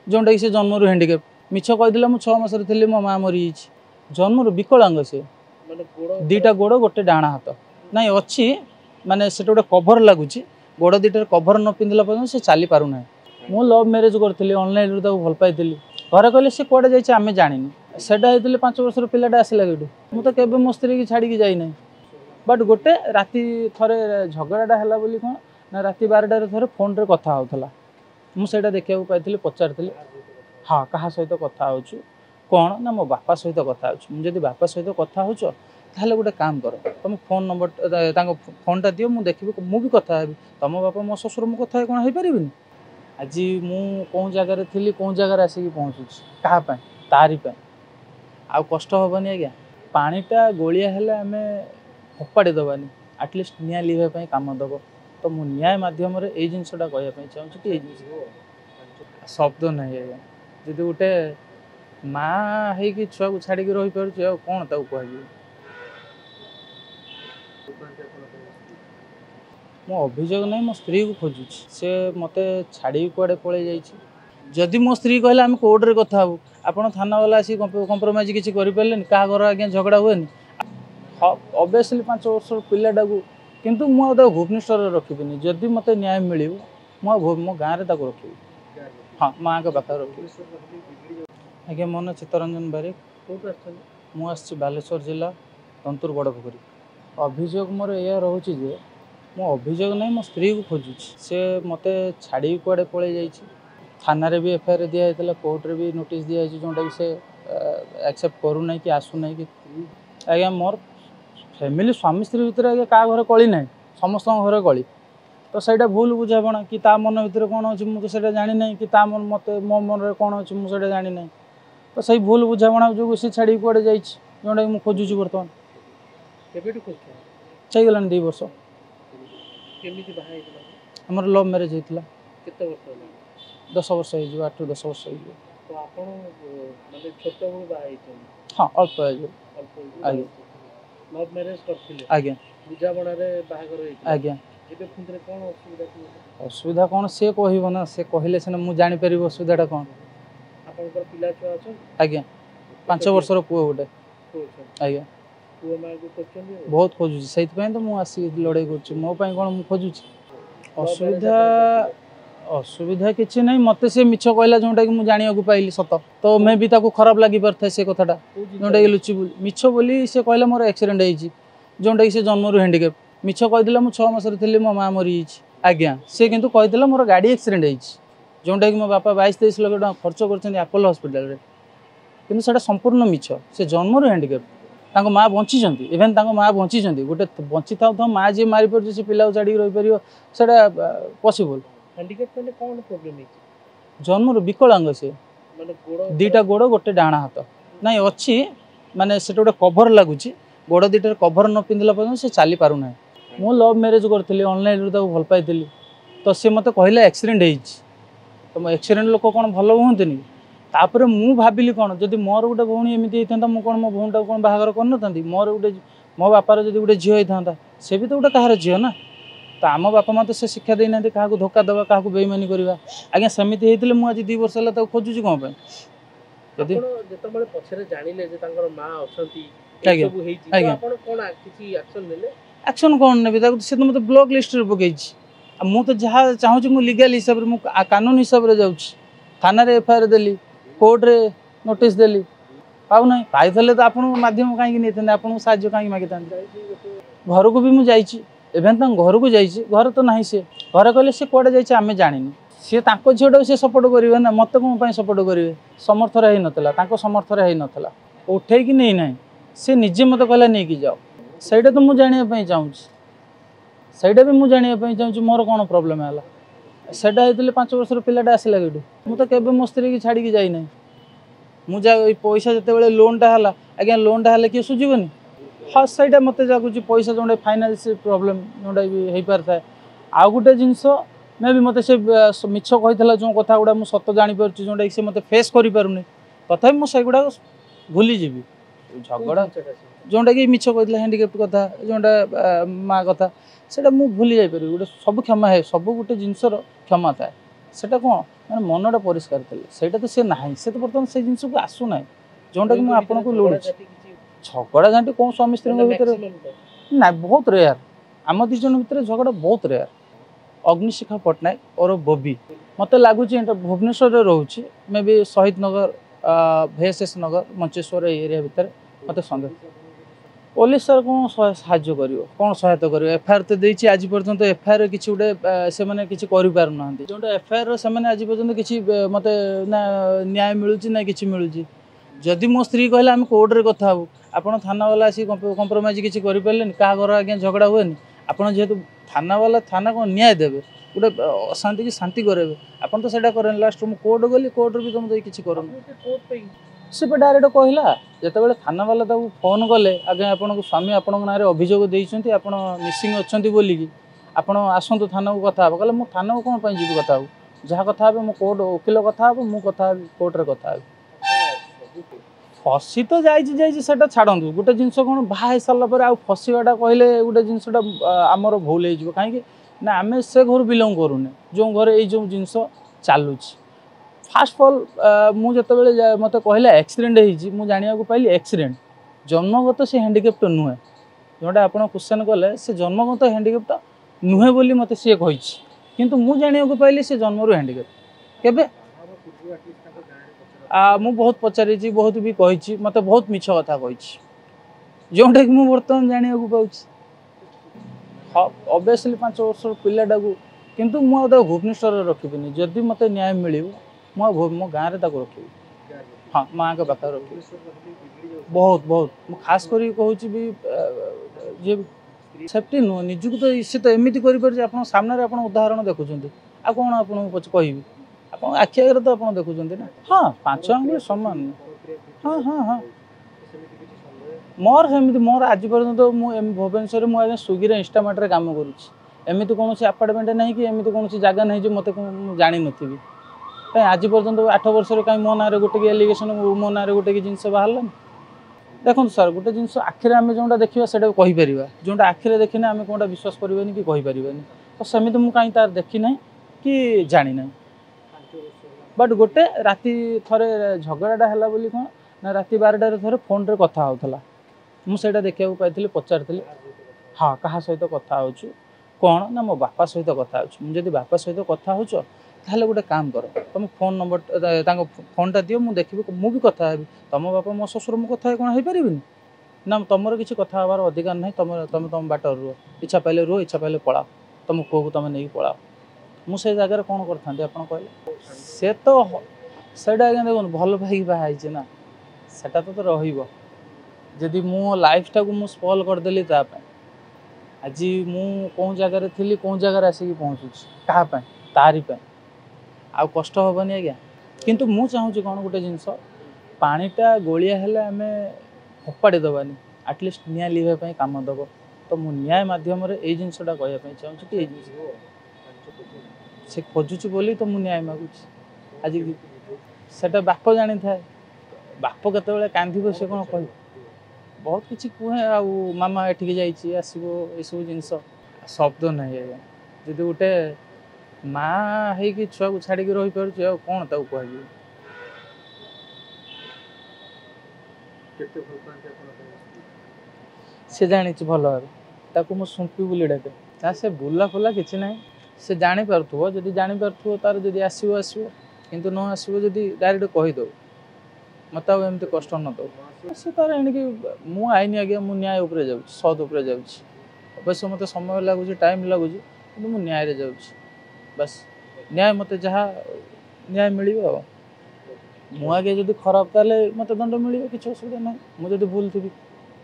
जोटा कि से जन्म हैंडिकेप मिछ कहीदेला मु 6 मासर थी मो माँ मरी जन्म विकलांग से दीटा गोड़ गोटे डाणा हाथ नाई अच्छी माने से गोटे कभर लगुच गोड़ दीटार कभर न पिंधला पर्यटन से चली पारना मु लव मैरेज करी ऑनलाइन भल पाई घर कहले से कड़े जाइए आम जानी से 5 वर्षर पिलाटा आसला कि मुझे केवे मो स्त्री की छाड़ी जाइना बट गोटे राति थरे झगड़ाटा है बोली कौन ना राति 12टार थे फोन रे कथा होता मुझे देखा पाई पचारि हाँ क्या सहित कथा हो कौन ना मो बापा सहित कथा मुझे बापा सहित कथा हो ताहले गोटे काम कर तुम फोन नंबर फोनटा दियो मुझे देखी मुझे कथा हेबी तुम बापा मो ससुर मो कथा कौन हो पारि आज मु कौन जगार थी कौन जगार आसिक पहुँचुची क्या तारी आउ कष्ट हेनी आज्ञा पानीटा गोलिया हेले आम फोपाड़ी दबानी आटलिस्ट निआ लिभाई कम दब तो मु न्याय मध्यम ये जिनसा कहवाई चाहूँ कि शब्द नहीं आज्ञा जी गोटे माँ है छुआ को छाड़ी रही पारे कौन ताक कह मो अभियोग नहीं मो स्त्री को खोजुची से मते छाड़ी कुआडे पड़े जाइए जदि मो स्त्री कहले आम कोर्टे कथा हूँ आपड़ थाना वाला आसी कंप्रोमाइज किसी करें क्या घर आज्ञा झगड़ा हुए ऑब्वियसली 5 वर्ष पिलाटा को किंतु मुझे भुवनेश्वर रखी जदि मत न्याय मिल मो गाँव में रखी हाँ माँ के पाखे रखी आज्ञा मो ना चित्तरंजन बारिक मुझे बालेश्वर जिला तंतुर बड़ पोखरी अभियोग मोर या रोचे जे मो अभियोग नहीं मो स्त्री को खोजुची से मते छाड़ी कुआडे पड़े जाइए थाना रे भी एफआईआर दिया कोर्ट रे भी नोटिस दिया जोटा कि से एक्सेप्ट करूना कि आसुना कि आज्ञा मोर फैमिली स्वामी स्त्री भितर आज्ञा क्या घर कली ना समस्त घर कली तो सहीटा भूल बुझापणा कि ता मन भितर कौन अच्छी मुझे जानी ना कि मत मो मन कौन अच्छी मुझे जानी ना तो सही भूल बुझापणा जो सी छाड़ी कुआडे जाइए जोटा कि मुझे खोजुची बर्तमान गलानी 2 वर्ष आमर लव मैरेज होता 10 वर्ष हो 8 10 वर्ष हो हाँ अल्प आज्ञा लव मैरेज करथिले आज्ञा बुझाबणा रे बाहागर होइता आज्ञा एबे फुंदरे कोन असुविधा कौन से कहब ना से कहले से मुझे जापर असुविधाटा कौन आपनकर पिला छुआ अछन आज्ञा 5 वर्षर पुओ गोटे आज्ञा पुओ मां को खोजछन बहुत खोजुची से तो मुझे आसी लड़ाई कर मो कौन मुझे खोजुची असुविधा असुविधा किसी ना मत से मिछ कहला जोटा कि मुझे जाना पाइली सत तो मैं भी ताको खराब लगी पार से कथाटा जोटा कि लुचि मिछ बोली से कहला मोर एक्सीडेंट होती जोटा कि से जन्म हैंडिकेप मिछ कहीदेला मु 6 मासर थी मो माँ मरी आज्ञा से किंतु कहीदेला मोर गाड़ी एक्सीडेंट होती जोटा कि मो बापा 22-23 लाख टका खर्च कर आपोलो हॉस्पिटल रे किंतु सेटा संपूर्ण मिछ से जन्म हैंडिकेप तांको माँ बंची इवेन तांको माँ बंची गोटे बंची था माँ जी मारी पार से पिला छाड़ी रही पार से पॉसिबल हैंडिकैप माने कोन प्रॉब्लम है जन्म विकलांग से माने गोड़ दीटा गोड़ गोटे डाणा हाथ नाई अच्छी माने से गोटे कभर लगुच गोड़ दीटार कभर न पिंधला पर्यटन से चली पारना मु लव मैरेज करी ऑनलाइन भल पाई तो सी मत कहला एक्सीडेंट हो तो एक्सीडेंट लोक कौन भल हमें तापर मु भाविली कौन जदि मोर गोटे भौणी एमती होता मुझे कौन मो भौणटा कौन बाहागर कर मोर गोटे मो बापार जब गोटे झील होता से भी तो गोटे कहार झील ना तो आम बापा माँ तो से शिक्षा देना क्या धोखा दवा क्या बेईमानी करवा आज्ञा सेमती होते मुझे 2 वर्ष है खोजुची कौन जदि जेतबेले पछरे जानिले जे तांकर मां अछंती ए सब हेची तो आपण कोन किछि एक्शन लेले एक्शन कौन ने से तो मत ब्लॉक लिस्ट रे पकई मु तो जहाँ चाहूँ मु लीगल हिसाब रे मु कानून हिसाब रे जाउछि थाना रे एफआईआर देली कोर्ट रे नोटिस देली पाऊ ना पाई तो आपण माध्यम कहीं नहीं आपको साहय कहीं मागी घर को भी मुझे जाइए इवेन घर को जाइए घर तो ना सी घर कहले सी कड़े जाइए आम जानी सी झीटा सी सपोर्ट करेंगे ना मत कौन सपोर्ट करेंगे समर्थर हो नाता समर्थर हो नाला उठेक नहीं ना सी निजे मत कहला नहीं कि जाओ सहीटा तो मुझे जानापी चाहूँ सहीटा भी मुझे जानापी चाहूँ मोर कौन प्रोब्लेम है सेटा होते 5 वर्षर पिलाटा आसला कि मुझे केवे मो स्त्री की छाड़ी जाइना मुझे पैसा जिते लोनटा है आज्ञा लोनटा है किए सुझीबनी हाँ सहीटा मत जगुच पैसा जो फाइनान्स प्रोब्लेम जोटा भी हो पार था आउ गोटे जिनस मैं भी मत से मिछ कही जो कथा गुड़ा मुझे सत जापर जोटा कि मत फेस करें तथा मुझे गुड़ा भूली जी झगड़ा जोटा कि मिछ कही हैंडिकैप्ट कथा जोटा माँ कथा से मुझे भूली जापर गोटे सब क्षमा है सब गोटे जिनसर क्षमा थाए सेटा कौन माने मनटा परिष्कार थे सेटा तो सी ना से तो बर्तमान से जिन को आसूना जोटा कि मुझे आपको लोड़ी झगड़ा झाँटी कौन स्वामी स्त्री भितर ना बहुत रेयर आम दी जन भितर झगड़ा बहुत रेयर अग्निशिखा पट्टनायक और बबी मत लगुच भुवनेश्वर रोचे मे भी शहीद नगर VSS नगर मंचेश्वर एरिया भितर मत सन्देह पुलिस सर कौन साहाଯ୍य कर कौन सहायता कर एफआईआर तो देती आज पर्यंत एफआईआर किसी गोटे से किसी करना जो एफआईआर से आज पर्यंत किसी मत ना न्याय मिलूँ ना कि मिलूँ जदि मो स्त्री कहले आम कोर्टे कथा हूँ आपड़ थाना वाला आसी कंप्रोमाइज किसी करें क्या घर आज्ञा झगड़ा हुए आपड़ जेहेतु थाना वाला थाना कौन न्याय देवे गोटे अशांति की शांति करेंगे आपड़ तो ସେଇଟା करें लास्ट मु कोर्ट गली कोर्ट भी तुम किसी कर सी डायरेक्ट कहला जिते थाना वाला फोन कले आगे आपन स्वामी आपण ना अभियोग देते आप मिसिंग अच्छा बोलिकी आपड़ आसतु थाना को कथा कहले मुझे थाना को कौन जी कथा हूँ जहाँ कथा मो कोर्ट वकिल कथा मु कथा कोर्टे कथा फसी तो जाटा छाड़ू गोटे जिनस कौन बाहा सारापर आ फसवाटा कहले गोटे जिनसटा आमर भूल हो कहीं ना आम से घर बिलंग करूने जो घर ये जिनस चलुच फास्ट ऑल मुझे मत कहले एक्सीडेंट हो जाना पाइली एक्सीडेंट जन्मगत से हैंडिकेप्ट नुहे जोटा आप क्वेश्चन कले से जन्मगत हैंडिकेप्ट नुहे बोली मत सी कही किंतु मु जाना पाइली से जन्म हैंडिकेप्ट केबे मु बहुत पचारि बहुत भी कही मत बहुत मिछ कथा कही जोटा कि मुझे बर्तमान जाना पाऊँ हाँ ऑब्वियसली 5 वर्ष पिलाटा को किंतु मुझे भुवनेश्वर रखी जदि मत न्याय मिल मो गाँव में रखी हाँ माँ के पाखे रखी बहुत बहुत मुझे खास कर कहूँ भी जे सेफ्टी नुह निजुक तो सी तो एमती कर सामने आप उदाहरण देखुं आ कौन आपको कहि आप आखि आगे तो आप देखुं ना हाँ 5 आंगुल सामान हाँ हाँ हाँ मोर सेमती मोर आज पर्यंत मुझे भुवनेश्वर मुझे स्विगी इंस्टामार्ट रे काम करुँची कौन आपार्टमेंट ना कि एमती कौन जगह नहीं जो मत जानी नी कहीं आज पर्यंत 8 वर्ष कहीं मो ना गोटे एलिगेशन मो ना गोटे जिन बाहर देखो सर गोटे जिन आखिरे आम जोटा देखा से कहीपर जोटा आखिरे देखने आम कौटा विश्वास करें कि कहीपर तो सेमती मुझे कहीं तार देखी ना कि जानी ना बट गोटे राति थरे झगड़ाटा है बोली कौन ना राति 12टार थरे फोन रे कथा होता मुझे देखा पाई पचारि हाँ क्या सहित कथा हो कौन ना मो बापा सहित कथा मुझे बापा सहित कथा हो ताहले गोटे काम कर तुम फोन नंबर फोनटा दियो मुझे देखी मुझे कथा हेबी तुम बापा मो ससुर मो कथा कौन हो पारि ना तुम किसी कथा हबार अधिकार ना तुम तुम बाट रुह इच्छा पाइले रुह इच्छा पाइले पलाओ तुम पुओ को तुम नहीं पलाओ मुझे जगह कौन करते आप कहले तो सेटा आज्ञा देखो भल पाई बाहर ना सेटा तो रही मो लाइफटा को मुझे स्पॉइल करदेली आज मु कौन जगार थी कौन जगार आसिक पहुँचुची क्या तारी आउ कष्ट हेनी आज्ञा किंतु मु चाहूँ कौन गोटे जिनस पानीटा गोलिया हेले आम फोपाड़ी दबानी आटलिस्ट निया लिभाई काम दब तो मु न्याय मध्यम ये जिनसटा कहवाई चाहूँ कि से खोजुची बोली तो मु न्याय मागुची आज सेटा बाप जानी था बाप केत कांदी से कौन कह बहुत किसी कहे आउ मामा एठिक जाइए आसो ये जिनस शब्द नहीं आज्ञा जदि गोटे माँ है छुआ को छाड़ी रही पारे कौन ताऊ कह से जानी भल भाव मुझे सुंपी बोली डाके से बुला फुला किसी ना से जापार जदि जापार तार जब आसो आसो किंतु न आसो जदि डायरेक्ट कहीदे मत आमती कष्ट न दो से तार एणिक मु आईनी आज्ञा मु न्याय उपरे जाऊँ सद उपरे जाऊँगी अवश्य मत समय लगुच टाइम लगुच कि मु न्याय जाऊँगी बस न्याय मत जहाँ न्याय मिल मु आगे जब खराब ताले मत दंड मिल किसी असुविधा ना मुझे भूल थी